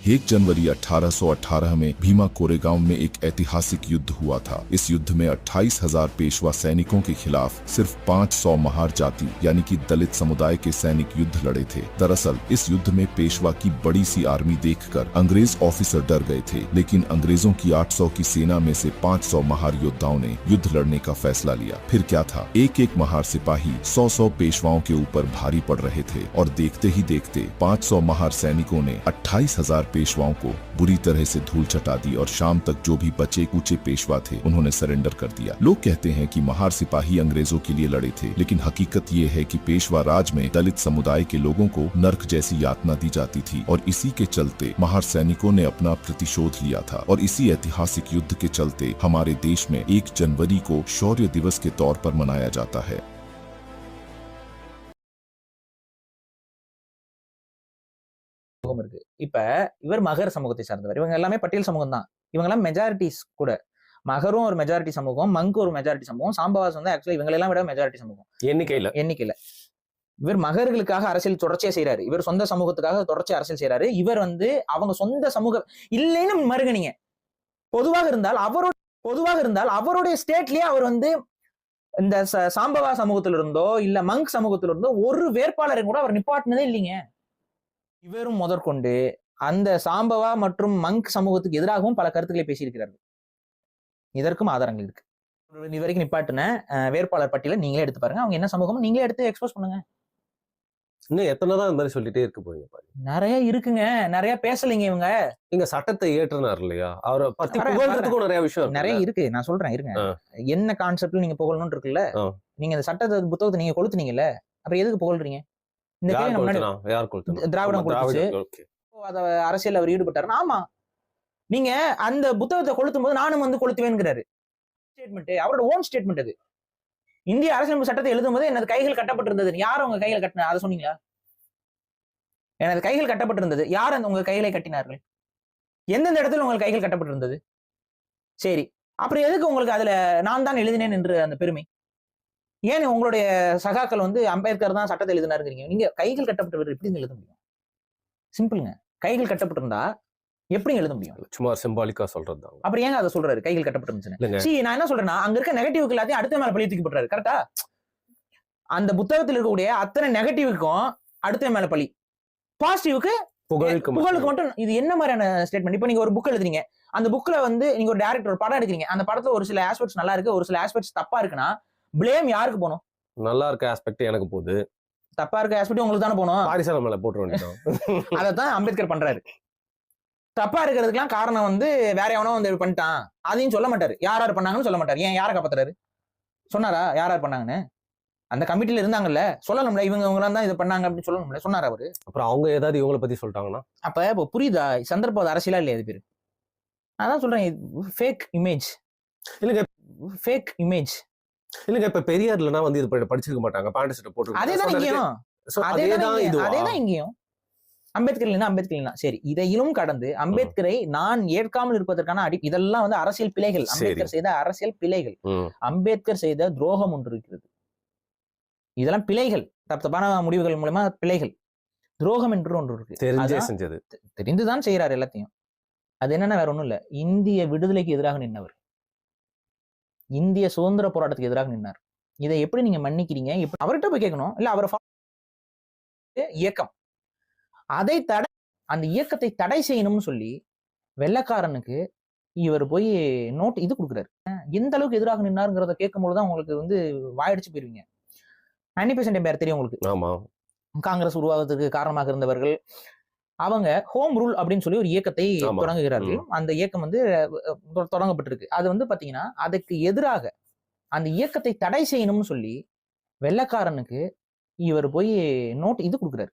1 जनवरी 1818 में भीमा कोरेगांव में एक ऐतिहासिक युद्ध हुआ था। इस युद्ध में 28,000 पेशवा सैनिकों के खिलाफ सिर्फ 500 महार जाति यानी कि दलित समुदाय के सैनिक युद्ध लड़े थे। दरअसल इस युद्ध में पेशवा की बड़ी सी आर्मी देखकर अंग्रेज ऑफिसर डर गए थे, लेकिन अंग्रेजों की 800 की सेना में से 500 महार योद्धाओं ने युद्ध लड़ने का फैसला लिया। फिर क्या था, एक एक महार सिपाही 100 पेशवाओं के ऊपर भारी पड़ रहे थे और देखते ही देखते 500 महार सैनिकों ने 28,000 पेशवाओं को बुरी तरह से धूल चटा दी और शाम तक जो भी बचे कूचे पेशवा थे उन्होंने सरेंडर कर दिया। लोग कहते हैं कि महार सिपाही अंग्रेजों के लिए लड़े थे, लेकिन हकीकत ये है कि पेशवा राज में दलित समुदाय के लोगों को नर्क जैसी यातना दी जाती थी और इसी के चलते महार सैनिकों ने अपना प्रतिशोध लिया था। और इसी ऐतिहासिक युद्ध के चलते हमारे देश में 1 जनवरी को शौर्य दिवस के तौर पर मनाया जाता है। இருக்கு. இப்ப இவர் மகர் சமூகத்தை சார்ந்தவர். இவங்க எல்லாமே பட்டியல் சமூகம் தான். இவங்க எல்லாம் மெஜாரிட்டிஸ் கூட. மகரும் ஒரு மெஜாரிட்டி சமூகம், மங்கு ஒரு மெஜாரிட்டி சமூகம், சாம்பவாஸ் வந்து ஆக்சுவலா இவங்க எல்லாம் விட மெஜாரிட்டி சமூகம் எண்ணிக்கையில. இவர் மகர்களுக்காக அரசியல் தொடர்ச்சியா செய்யறாரு. இவர் சொந்த சமூகத்துக்காக தொடர்ச்சி அரசியல் செய்யறாரு. இவர் வந்து அவங்க சொந்த சமூகம் இல்லைன்னு மறுங்க. நீங்க பொதுவாக இருந்தால் அவருடைய ஸ்டேட்லயே அவர் வந்து இந்த சாம்பவா சமூகத்தில இருந்தோ இல்ல மங்க் சமூகத்தில இருந்தோ ஒரு வேட்பாளரை கூட அவர் நிப்பாட்டினதே இல்லைங்க. இவரும் முதற்கொண்டு அந்த சாம்பவா மற்றும் மங்க் சமூகத்துக்கு எதிராகவும் பல கருத்துக்களை பேசியிருக்கிறார்கள். இதற்கும் ஆதாரங்கள் இருக்கு. இது வரைக்கும் நிப்பாட்டின வேட்பாளர் பட்டியலை நீங்களே எடுத்து பாருங்க. அவங்க என்ன சமூகம் நீங்களே எடுத்து எக்ஸ்போஸ் பண்ணுங்க. இன்னும் எத்தனைதான் இந்த மாதிரி சொல்லிட்டே இருக்க போறீங்க? நிறைய இருக்குங்க. நிறைய பேசலைங்க இவங்க. நீங்க சட்டத்தை ஏற்றினார் இல்லையா, அவரை பத்தி புகழ்றதுக்கும் நிறைய விஷயம் நிறைய இருக்கு. நான் சொல்றேன் இருங்க. என்ன கான்செப்ட்ல நீங்க புகழணும்னு இருக்குல்ல, நீங்க இந்த சட்டத்தை புத்தகத்தை நீங்க கொளுத்துனீங்கல்ல, அப்புறம் எதுக்கு புகழ்றீங்க? இந்த திராவிடம் கொடுத்துச்சு, அத அரசியல் அவர் ஈடுபட்டாரு. ஆமா, நீங்க அந்த புத்தகத்தை கொளுத்தும் போது நானும் வந்து கொளுத்துவேன்ங்கிறாரு. ஸ்டேட்மெண்ட், அவரோட ஓன் ஸ்டேட்மெண்ட் அது. இந்திய அரசியலமைப்பு சட்டத்தை எழுதும் போது எனது கைகள் கட்டப்பட்டிருந்தது. யாரும் உங்க கைகள் கட்டின அதை சொன்னீங்களா? எனது கைகள் கட்டப்பட்டிருந்தது. யார் அந்த உங்க கைகளை கட்டினார்கள்? எந்தெந்த இடத்துல உங்கள் கைகள் கட்டப்பட்டிருந்தது? சரி, அப்புறம் எதுக்கு உங்களுக்கு அதுல நான் தான் எழுதினேன் என்று அந்த பெருமை? ஏன் உங்களுடைய சகாக்கள் வந்து அம்பேத்கர் தான் சட்டத்தை எழுதினாருங்கிறீங்க? நீங்க கைகள் கட்டப்பட்டவர் எப்படி எழுத முடியும்? சிம்பிள்ங்க. கைகள் கட்டப்பட்டிருந்தா எப்படி எழுத முடியும்? சும்மா சிம்பாலிக்கா சொல்றது தான். அப்புறம் ஏங்க அதை சொல்றாரு கைகள் கட்டப்பட்டிருந்துச்சு? நான் என்ன சொல்றேன்னா, அங்க இருக்க நெகட்டிவ்க்கு எல்லாத்தையும் அடுத்த மேல பழி தூக்கி போட்டுறாரு. கரெக்டா? அந்த புத்தகத்தில் இருக்கக்கூடிய அத்தனை நெகட்டிவ்க்கும் அடுத்த மேல பழி, பாசிட்டிவ்க்கு புகழுக்கு மட்டும். இது என்ன மாதிரியான ஸ்டேட்மெண்ட்? இப்ப நீங்க ஒரு புக் எழுதுறீங்க, அந்த புக்ல வந்து நீங்க ஒரு டைரக்டர் ஒரு படம் எடுக்கிறீங்க, அந்த படத்துல ஒரு சில ஆஸ்பெக்ட்ஸ் நல்லா இருக்கு, ஒரு சில ஆஸ்பெக்ட்ஸ் தப்பா இருக்குன்னா பிளேம் யாருக்கு போகணும்? நல்லா இருக்க ஆஸ்பெக்ட் எனக்கு போகுது, தப்பா இருக்க ஆஸ்பெக்ட் உங்களுக்கு தானே போகணும். பாரிசால மேல போட்டு வேண்டியது. அதைத்தான் அம்பேத்கர் பண்றாரு. தப்பா இருக்கிறதுக்கெல்லாம் காரணம் வந்து வேற எவனோ வந்து பண்ணிட்டான் அதையும் சொல்ல மாட்டாரு. யார் பண்ணாங்கன்னு சொல்ல மாட்டாரு. ஏன் யாரை காப்பாத்துறாரு? சொன்னாரா யார் பண்ணாங்கன்னு? அந்த கமிட்டில இருந்தாங்கல்ல, சொல்லணும்ல இவங்க தான் இதை பண்ணாங்க அப்படின்னு சொல்லணும்ல, சொன்னார் அவரு. அப்புறம் அவங்க ஏதாவது இவங்களை பத்தி சொல்லிட்டாங்கன்னா அப்ப இப்போ புரியுதா சந்தர்ப்பம்? அது அரசியலா இல்லையா? அது பேரு அதான் சொல்றேன், ஃபேக் இமேஜ். இல்லைங்க, ஃபேக் இமேஜ் இல்லைங்க. இப்ப பெரியார் இல்லைன்னா வந்து இது படிச்சிருக்க மாட்டாங்க, பேண்ட் ஷர்ட் போட்டு. அதேதான் இங்கேயும், அதேதான் இங்கேயும். அம்பேத்கர் இல்லைன்னா அம்பேத்கர் இல்லைன்னா சரி, இதையும் கடந்து அம்பேத்கரை நான் ஏற்காமல் இருப்பதற்கான இதெல்லாம் வந்து அரசியல் பிழைகள். அம்பேத்கர் செய்த அரசியல் பிழைகள், அம்பேத்கர் செய்த துரோகம் ஒன்று இருக்கிறது. இதெல்லாம் பிழைகள், தப்பான முடிவுகள் மூலமா பிழைகள். துரோகம் என்று ஒன்று இருக்கு, தெரிந்துதான் செய்யறாரு எல்லாத்தையும். அது என்னன்னா வேற ஒண்ணும் இல்ல, இந்திய விடுதலைக்கு எதிராக நின்றவர், இந்திய சுதந்திர போராட்டத்துக்கு எதிராக நின்னார். இதை எப்படி நீங்க மன்னிக்கிறீங்க? அவர்கிட்ட போய் கேட்கணும். இல்ல அவர் இயக்கம் அதை தடை, அந்த இயக்கத்தை தடை செய்யணும்னு சொல்லி வெள்ளக்காரனுக்கு இவர் போய் நோட் இது கொடுக்குறாரு. எந்த அளவுக்கு எதிராக நின்னாருங்கிறத கேட்கும் போதுதான் உங்களுக்கு வந்து வாயடிச்சு போயிருவீங்க. 90% பேர் தெரியும் உங்களுக்கு. காங்கிரஸ் உருவாவதற்கு காரணமாக இருந்தவர்கள் அவங்க ஹோம் ரூல் அப்படின்னு சொல்லி ஒரு இயக்கத்தை தொடங்குகிறார்கள். அந்த இயக்கம் வந்து தொடங்கப்பட்டிருக்கு. அது வந்து பாத்தீங்கன்னா அதுக்கு எதிராக அந்த இயக்கத்தை தடை செய்யணும்னு சொல்லி வெள்ளக்காரனுக்கு இவர் போய் நோட் இது கொடுக்குறாரு.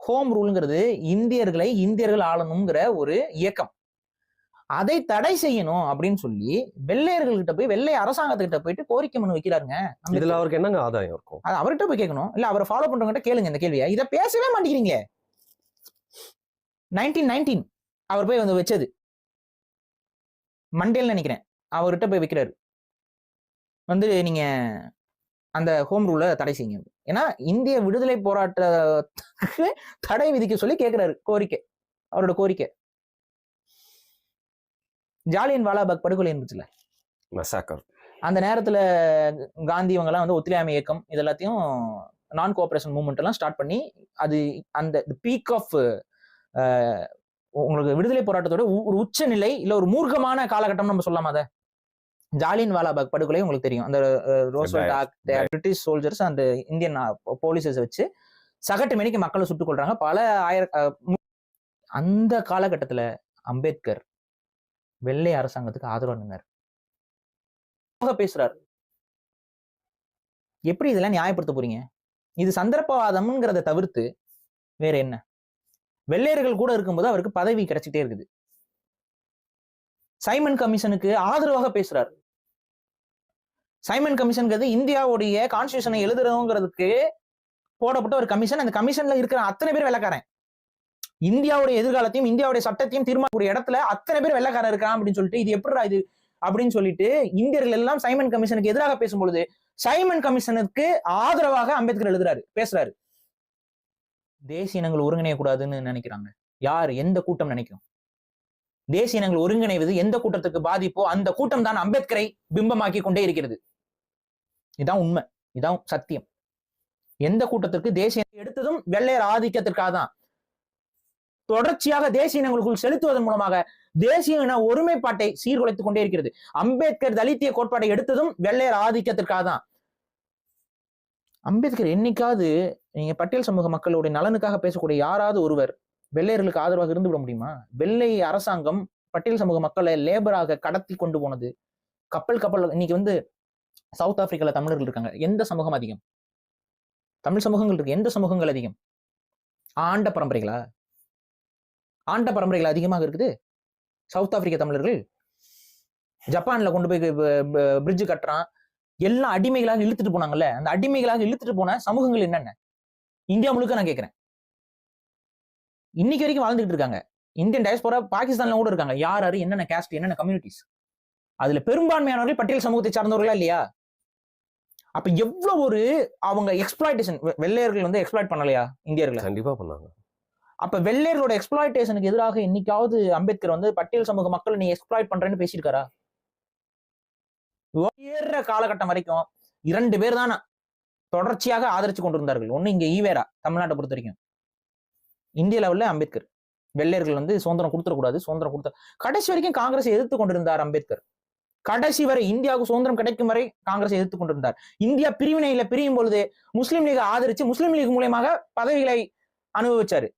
ஹோம் ரூல்ங்கிறது இந்தியர்கள் ஆளணுங்கிற ஒரு இயக்கம். அதை தடை செய்யணும் அப்படின்னு சொல்லி வெள்ளையர்கள்கிட்ட போய், வெள்ளை அரசாங்கத்துக்கிட்ட போயிட்டு கோரிக்கை மனு வைக்கிறாருங்க. இதுல அவருக்கு என்னங்க ஆதாயம் இருக்கும்? அது அவர்கிட்ட போய் கேட்கணும். இல்ல அவரை ஃபாலோ பண்றவங்க கேளுங்க இந்த கேள்வியை. இதை பேசவே மாட்டேங்கிறீங்க. 1919 அவர் போய் வந்து வச்சது மண்டேல் நினைக்கிறேன், அவர்கிட்ட போய் வைக்கிறாரு. வந்து நீங்க அந்த ஹோம் ரூலை தடை செய்யுங்க. ஏன்னா இந்திய விடுதலை போராட்டத்துக்கு தடை விதிக்க சொல்லி கேட்கிறாரு, கோரிக்கை, அவரோட கோரிக்கை. ஜாலியன் வாலாபாக் படுகொலை இருந்துச்சுல, அந்த நேரத்துல காந்தி இவங்க எல்லாம் வந்து ஒத்துழையாமை இயக்கம் இது எல்லாத்தையும் நான் கோஆபரேஷன் மூவ்மெண்ட் எல்லாம் ஸ்டார்ட் பண்ணி, அது அந்த பீக் ஆஃப் உங்களுக்கு விடுதலை போராட்டத்தோட ஒரு உச்ச நிலை இல்ல ஒரு மூர்க்கமான காலகட்டம் நம்ம சொல்லலாமா? அதை ஜாலியன் வாலாபாக் படுகொலை உங்களுக்கு தெரியும். அந்த ரோஸ்வெல்ட் ஆக்ட், பிரிட்டிஷ் சோல்ஜர்ஸ் அந்த இந்தியன் போலீசஸ் வச்சு சகட்டு மணிக்கு மக்களை சுட்டுக் கொள்றாங்க. பல அந்த காலகட்டத்துல அம்பேத்கர் வெள்ளை அரசாங்கத்துக்கு ஆதரவு நின்னார், பேசுறாரு. எப்படி இதெல்லாம் நியாயப்படுத்த போறீங்க? இது சந்தர்ப்பவாதம்ங்கிறத தவிர்த்து வேற என்ன? வெள்ளையர்கள் கூட இருக்கும்போது அவருக்கு பதவி கிடைச்சிட்டே இருக்குது. சைமன் கமிஷனுக்கு ஆதரவாக பேசுறாரு. சைமன் கமிஷன்ங்கிறது இந்தியாவுடைய கான்ஸ்டியூஷனை எழுதுறதுங்கிறதுக்கு போடப்பட்ட ஒரு கமிஷன். அந்த கமிஷன்ல இருக்கிற அத்தனை பேர் வெள்ளக்காரன். இந்தியாவுடைய எதிர்காலத்தையும் இந்தியாவுடைய சட்டத்தையும் தீர்மானிக்கூடிய இடத்துல அத்தனை பேர் வெள்ளக்காரன் இருக்கான் அப்படின்னு சொல்லிட்டு, இது எப்படி இது அப்படின்னு சொல்லிட்டு இந்தியர்கள் எல்லாம் சைமன் கமிஷனுக்கு எதிராக பேசும்பொழுது சைமன் கமிஷனுக்கு ஆதரவாக அம்பேத்கர் எழுதுறாரு, பேசுறாரு. தேசிய இனங்கள் ஒருங்கிணைய கூடாதுன்னு நினைக்கிறாங்க யார்? எந்த கூட்டம் நினைக்கும்? தேசிய இனங்கள் ஒருங்கிணைவது எந்த கூட்டத்துக்கு பாதிப்போ அந்த கூட்டம் தான் அம்பேத்கரை பிம்பமாக்கி கொண்டே இருக்கிறது. இதான் உண்மை, இதான் சத்தியம். எந்த கூட்டத்திற்கு தேசிய எடுத்ததும் வெள்ளையர் ஆதிக்கத்திற்காக தான். தொடர்ச்சியாக தேசிய இனங்களுக்குள் செலுத்துவதன் மூலமாக தேசிய இன ஒருமைப்பாட்டை சீர்குலைத்துக் கொண்டே இருக்கிறது. அம்பேத்கர் தலித்திய கோட்பாட்டை எடுத்ததும் வெள்ளையர் ஆதிக்கத்திற்காக தான். அம்பேத்கர் என்னைக்காவது நீங்க பட்டியல் சமூக மக்களுடைய நலனுக்காக பேசக்கூடிய யாராவது ஒருவர் வெள்ளையர்களுக்கு ஆதரவாக இருந்து விட முடியுமா? வெள்ளை அரசாங்கம் பட்டியல் சமூக மக்களை லேபராக கடத்தி கொண்டு போனது. கப்பல் இன்னைக்கு வந்து சவுத் ஆப்பிரிக்கால தமிழர்கள் இருக்காங்க. எந்த சமூகம் அதிகம்? தமிழ் சமூகங்கள் இருக்கு. எந்த சமூகங்கள் அதிகம்? ஆண்ட பரம்பரைகளா? ஆண்ட பரம்பரைகள் அதிகமாக இருக்குது சவுத் ஆப்பிரிக்க தமிழர்கள். ஜப்பான்ல கொண்டு போய் பிரிட்ஜ் கட்டுறான், எல்லாம் அடிமைகளாக இழுத்துட்டு போனாங்கல்ல. அந்த அடிமைகளாக இழுத்துட்டு போன சமூகங்கள் என்னென்ன இந்தியா முழுக்க நான் கேட்கிறேன். இன்னைக்கு வரைக்கும் வாழ்ந்துட்டு இருக்காங்க. இந்தியன் டயஸ்போரா பாகிஸ்தான்ல கூட இருக்காங்க. யார் யாரு, என்னென்ன காஸ்ட், என்னென்ன கம்யூனிட்டிஸ், அதுல பெரும்பான்மையானவர்கள் பட்டியல் சமூகத்தை சார்ந்தவர்களா இல்லையா? அப்ப எவ்வளவு ஒரு அவங்க எக்ஸ்பிளாய்டேஷன், வெள்ளையர்கள் வந்து எக்ஸ்பிளாய்ட் பண்ணலையா இந்தியர்களை? கண்டிப்பா பண்ணாங்க. அப்ப வெள்ளையர்களோட எக்ஸ்பிளாய்டேஷனுக்கு எதிராக என்னைக்காவது அம்பேத்கர் வந்து பட்டியல் சமூக மக்கள் நீ எக்ஸ்பிளாய்ட் பண்றேன்னு பேசியிருக்காரா? ஏற காலகட்டம் வரைக்கும் 2 பேர் தான் தொடர்ச்சியாக ஆதரிச்சு கொண்டிருந்தார்கள். ஒண்ணு இங்க ஈவேரா, தமிழ்நாட்டை பொறுத்த வரைக்கும். இந்திய லெவல்ல அம்பேத்கர். வெள்ளையர்கள் வந்து சுதந்திரம் கொடுத்துடக்கூடாது, சுதந்திரம் கொடுத்த கடைசி வரைக்கும் காங்கிரஸ் எதிர்த்து கொண்டிருந்தார் அம்பேத்கர். கடைசி வரை இந்தியாவுக்கு சுதந்திரம் கிடைக்கும் வரை காங்கிரஸ் எதிர்த்து கொண்டிருந்தார். இந்தியா பிரிவினையில பிரியும் பொழுது முஸ்லீம் லீக் ஆதரிச்சு முஸ்லீம் லீக் மூலமாக பதவிகளை அனுபவிச்சாரு.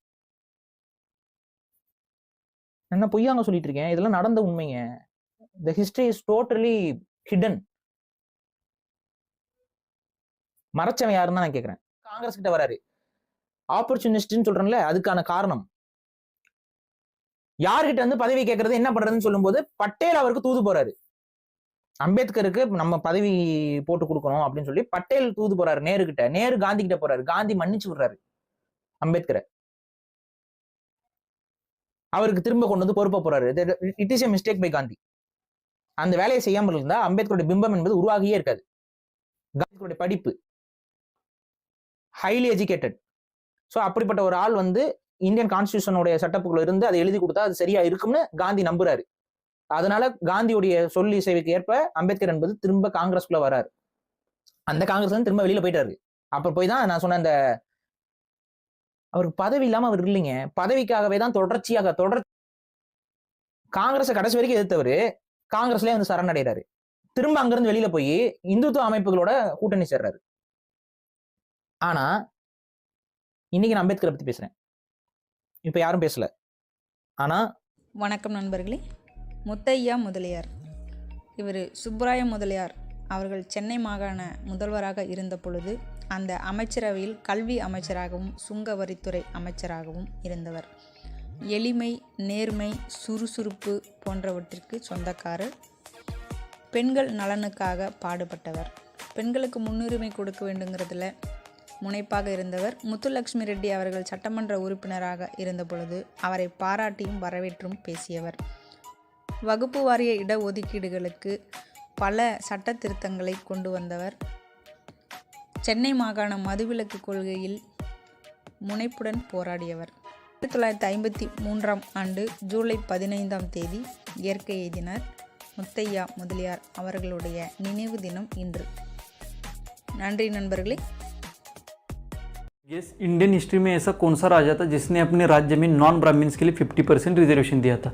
என்ன பொய்யாங்க சொல்லிட்டு இருக்கேன்? இதெல்லாம் நடந்த உண்மைங்க. The history is totally hidden. மறைச்சவன் யாருன்னு தான் நான் கேட்கிறேன். காங்கிரஸ் கிட்ட வராரு, ஆப்பர்ச்சுனிஸ்ட்னு சொல்றேன்ல, அதுக்கான காரணம் யார்கிட்ட வந்து பதவி கேட்கறது என்ன பண்றதுன்னு சொல்லும் போது பட்டேல் அவருக்கு தூது போறாரு. அம்பேத்கருக்கு நம்ம பதவி போட்டு கொடுக்கணும் அப்படின்னு சொல்லி பட்டேல் தூது போறாரு நேரு கிட்ட. நேரு காந்தி கிட்ட போறாரு. காந்தி மன்னிச்சு விடுறாரு அம்பேத்கரை. அவருக்கு திரும்ப கொண்டு வந்து பொறுப்பா போறாரு. It is a mistake by Gandhi. அந்த வேலையை செய்யாமல் இருந்தா அம்பேத்கருடைய பிம்பம் என்பது உருவாகியே இருக்காது. காந்தியுடைய படிப்பு ஹைலி எஜுகேட்டட். ஸோ அப்படிப்பட்ட ஒரு ஆள் வந்து இந்தியன் கான்ஸ்டியூஷனுடைய சட்டப்புக்குள்ள இருந்து அதை எழுதி கொடுத்தா அது சரியா இருக்கும்னு காந்தி நம்புறாரு. அதனால காந்தியுடைய சொல்லி சேவைக்கு ஏற்ப அம்பேத்கர் என்பது திரும்ப காங்கிரஸ்குள்ள வராரு. அந்த காங்கிரஸ் வந்து திரும்ப வெளியில போயிட்டாரு. அப்ப போய் தான் நான் சொன்ன அந்த அவருக்கு பதவி இல்லாம அவர் இல்லைங்க. பதவிக்காகவே தான் தொடர்ச்சியாக காங்கிரஸை கடைசி வரைக்கும் எதிர்த்தவரு காங்கிரஸ்லயே வந்து சரணடைறாரு. திரும்ப அங்கிருந்து வெளியில போய் இந்துத்துவ அமைப்புகளோட கூட்டணி சேர்றாரு. ஆனா இன்னைக்கு நான் அம்பேத்கரை பத்தி பேசுறேன், இப்ப யாரும் பேசல. ஆனா வணக்கம் நண்பர்களே. முத்தையா முதலியார், இவர் சுப்பராய முதலியார் அவர்கள் சென்னை மாகாண முதல்வராக இருந்த பொழுது அந்த அமைச்சரவையில் கல்வி அமைச்சராகவும் சுங்க வரித்துறை அமைச்சராகவும் இருந்தவர். எளிமை, நேர்மை, சுறுசுறுப்பு போன்றவற்றிற்கு சொந்தக்காரர். பெண்கள் நலனுக்காக பாடுபட்டவர். பெண்களுக்கு முன்னுரிமை கொடுக்க வேண்டுங்கிறதுல முனைப்பாக இருந்தவர். முத்துலட்சுமி ரெட்டி அவர்கள் சட்டமன்ற உறுப்பினராக இருந்த பொழுது அவரை பாராட்டியும் வரவேற்றும் பேசியவர். வகுப்பு வாரிய இடஒதுக்கீடுகளுக்கு பல சட்ட திருத்தங்களை கொண்டு வந்தவர். சென்னை மாகாண மதுவிலக்கு கொள்கையில் முனைப்புடன் போராடியவர். 1953ஆம் ஆண்டு ஜூலை 15ஆம் தேதி இயற்கை எய்தினார். முத்தையா முதலியார் அவர்களுடைய நினைவு தினம் இன்று. நன்றி நண்பர்களே. यस, इंडियन हिस्ट्री में ऐसा कौन सा राजा था जिसने अपने राज्य में नॉन ब्राह्मण्स के लिए 50% रिजर्वेशन दिया था?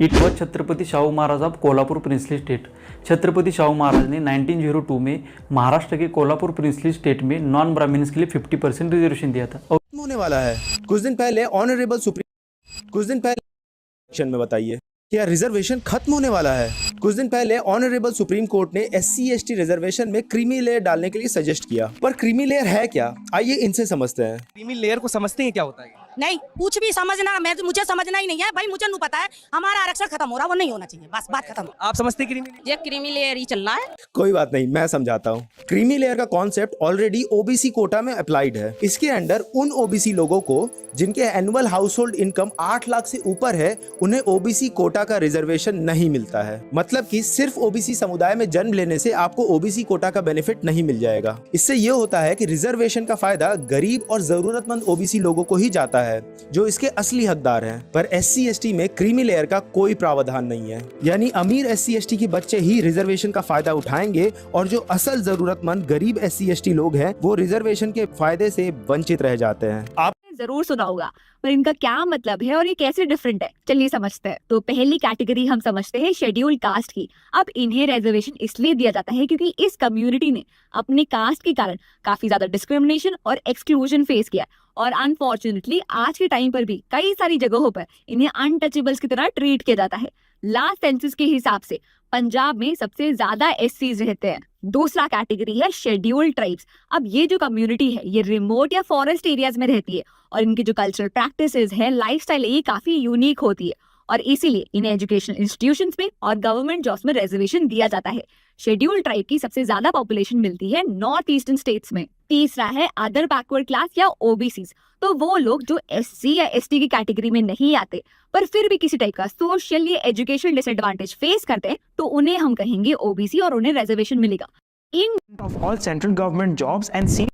It was Chhatrapati Shahu Maharaj of Kolhapur princely state. Chhatrapati Shahu Maharaj ने 1902 में महाराष्ट्र के कोल्हापुर प्रिंसली स्टेट में नॉन ब्राह्मण्स के लिए 50% रिजर्वेशन दिया था. होने वाला है कुछ दिन पहले में बताइए क्या रिजर्वेशन खत्म होने वाला है? कुछ दिन पहले ऑनरेबल सुप्रीम कोर्ट ने SC/ST रिजर्वेशन में क्रीमी लेयर डालने के लिए सजेस्ट किया, पर क्रीमी लेयर है क्या, आइए इनसे समझते हैं। क्रीमी लेयर को समझते हैं क्या होता है? नहीं, कुछ भी समझना मुझे समझना ही नहीं है भाई, मुझे नहीं पता है। हमारा आरक्षण खत्म हो रहा, वो नहीं होना चाहिए, बस बात खत्म। आप समझते क्रीमी लेयर? ये क्रीमी लेयर ही चल रहा है। कोई बात नहीं, मैं समझाता हूँ। क्रीमी लेयर का कॉन्सेप्ट ऑलरेडी OBC कोटा में अप्लाइड है। इसके अंडर उन OBC लोगों को जिनके annual house hold income 8 lakh से ऊपर है, उन्हें OBC कोटा का रिजर्वेशन नहीं मिलता है। मतलब कि सिर्फ OBC समुदाय में जन्म लेने से आपको OBC कोटा का बेनिफिट नहीं मिल जाएगा। इससे ये होता है कि रिजर्वेशन का फायदा गरीब और जरूरतमंद OBC लोगों को ही जाता है, जो इसके असली हकदार हैं। पर SC/ST में क्रीमी लेयर का कोई प्रावधान नहीं है, यानी अमीर SC/ST के बच्चे ही रिजर्वेशन का फायदा उठाएंगे और जो असल जरूरतमंद गरीब SC/ST लोग हैं वो रिजर्वेशन के फायदे से वंचित रह जाते हैं। आप जरूर सुना होगा, पर इनका क्या मतलब है और ये कैसे डिफरेंट है, चलिए समझते हैं। तो पहली कैटेगरी हम समझते हैं शेड्यूल्ड कास्ट की। अब इन्हें रिजर्वेशन इसलिए दिया जाता है क्योंकि इस कम्युनिटी ने अपने कास्ट के कारण काफी ज्यादा डिस्क्रिमिनेशन और एक्सक्लूजन फेस किया, और अनफॉर्चुनेटली आज के टाइम पर भी कई सारी जगहों पर इन्हें अनटचेबल्स की तरह ट्रीट किया जाता है। लास्ट सेंसस के हिसाब से पंजाब में सबसे ज्यादा SCs रहते हैं। दूसरा कैटेगरी है शेड्यूल्ड ट्राइब्स। अब ये जो कम्युनिटी है ये रिमोट या फॉरेस्ट एरियाज में रहती है, और इनकी जो कल्चरल प्रैक्टिसेस है, लाइफस्टाइल है, ये काफी यूनिक होती है, और इसीलिए इन्हें एजुकेशनल इंस्टीट्यूशंस में और गवर्नमेंट जॉब्स में रिजर्वेशन दिया जाता है। शेड्यूल्ड ट्राइब की सबसे ज्यादा पॉपुलेशन मिलती है नॉर्थ ईस्टर्न स्टेट्स में। तीसरा है अदर बैकवर्ड क्लास या OBCs। तो वो लोग जो SC या ST की कैटेगरी में नहीं आते पर फिर भी किसी टाइप का सोशल या एजुकेशनल डिसएडवांटेज फेस करते हैं, तो उन्हें हम कहेंगे OBC और उन्हें रिजर्वेशन मिलेगा। इन of all central government jobs and seats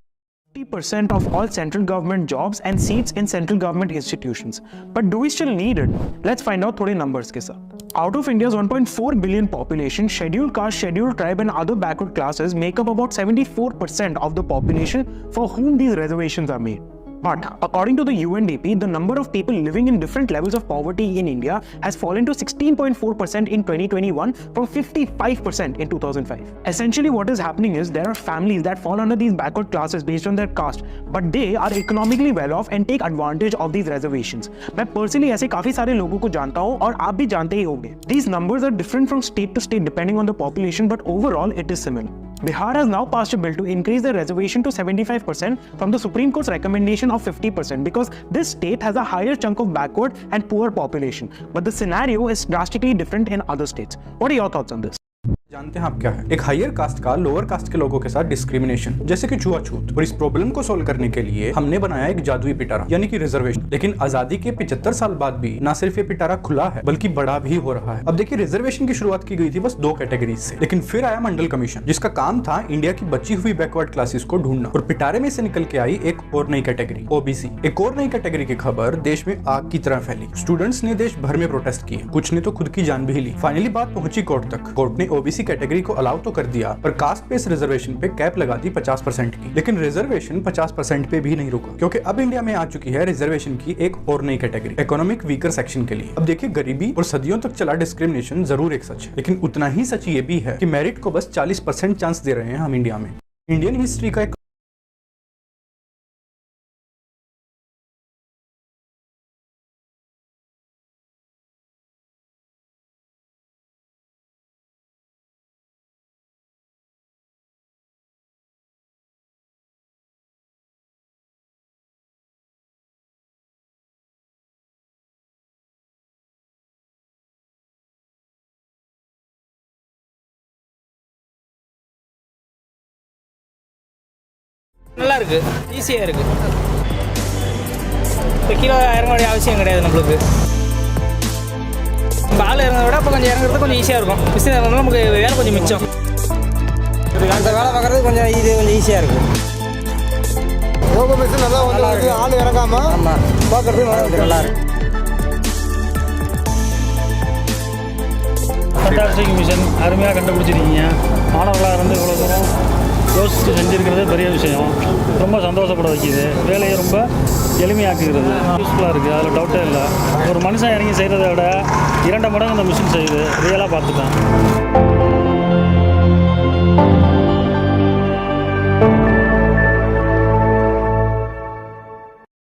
50% of all central government jobs and seats in central government institutions. But do we still need it? Let's find out थोड़े numbers के साथ. Out of India's 1.4 billion population, scheduled caste, scheduled tribe and other backward classes make up about 74% of the population for whom these reservations are made. But according to the UNDP, the number of people living in different levels of poverty in India has fallen to 16.4% in 2021 from 55% in 2005. Essentially what is happening is there are families that fall under these backward classes based on their caste, but they are economically well off and take advantage of these reservations. मैं personally ऐसे काफी सारे लोगों को जानता हूँ और आप भी जानते ही होंगे. These numbers are different from state to state depending on the population, but overall it is similar. Bihar has now passed a bill to increase the reservation to 75% from the Supreme Court's recommendation of 50% because this state has a higher chunk of backward and poor population. But the scenario is drastically different in other states. What are your thoughts on this? जानते हैं आप क्या है? एक higher cast का lower caste के लोगों के साथ डिस्क्रिमिनेशन, जैसे कि छुआछूत। और इस प्रॉब्लम को सोल्व करने के लिए हमने बनाया एक जादुई पिटारा, यानी कि रिजर्वेशन। लेकिन आजादी के 75 साल बाद भी ना सिर्फ ये पिटारा खुला है बल्कि बड़ा भी हो रहा है। अब देखिए, रिजर्वेशन की शुरुआत की गई थी बस 2 कैटेगरीज से, लेकिन फिर आया मंडल कमीशन, जिसका काम था इंडिया की बची हुई बैकवर्ड क्लासेस को ढूंढना। और पिटारे में से निकल के आई एक और नई कैटेगरी, OBC। एक और नई कैटेगरी की खबर देश में आग की तरह फैली। स्टूडेंट्स ने देश भर में प्रोटेस्ट किए, कुछ ने तो खुद की जान भी ली। फाइनली बात पहुंची कोर्ट तक। कोर्ट ने OBC कैटेगरी को अलाउ तो कर दिया, पर कास्ट बेस्ड रिजर्वेशन पे कैप लगा दी 50% की। लेकिन रिजर्वेशन 50% पे भी नहीं रुका, क्योंकि अब इंडिया में आ चुकी है रिजर्वेशन की एक और नई कैटेगरी, इकोनॉमिक वीकर सेक्शन के लिए। अब देखिए, गरीबी और सदियों तक चला डिस्क्रिमिनेशन जरूर एक सच है, लेकिन उतना ही सच ये भी है कि मेरिट को बस 40% चांस दे रहे हैं हम इंडिया में। इंडियन हिस्ट्री का एक நல்லா இருக்கு, ஈஸியாக இருக்கு. இப்போ கீழே இறங்க வேண்டிய அவசியம் கிடையாது நம்மளுக்கு. நம்ம ஆள் இறங்கிறத விட இப்போ கொஞ்சம் இறங்குறது கொஞ்சம் ஈஸியாக இருக்கும். மிஷின் இறங்குறதுனால நமக்கு வேலை கொஞ்சம் மிச்சம். அந்த வேலை பார்க்குறது கொஞ்சம் ஈஸியாக இருக்கும். ரோபோ மிஷின் நல்லா வந்து ஆள் இறங்காம பார்க்கறது நல்லா இருக்கு. ஃபண்டாஸ்டிக் மிஷன் அருமையாக கண்டுபிடிச்சிருக்கீங்க. மாணவர்களாக இருந்து இவ்வளோ தூரம் யோசித்து செஞ்சுருக்கிறது பெரிய விஷயம். ரொம்ப சந்தோஷப்பட வைக்கிது. வேலையை ரொம்ப எளிமையாக்குகிறது. யூஸ்ஃபுல்லாக இருக்குது, அதில் டவுட்டே இல்லை. ஒரு மனுஷன் இறங்கி செய்கிறத விட 2 மடங்கு இந்த மிஷின் செய்யுது. ரியலாக பார்த்துட்டேன்.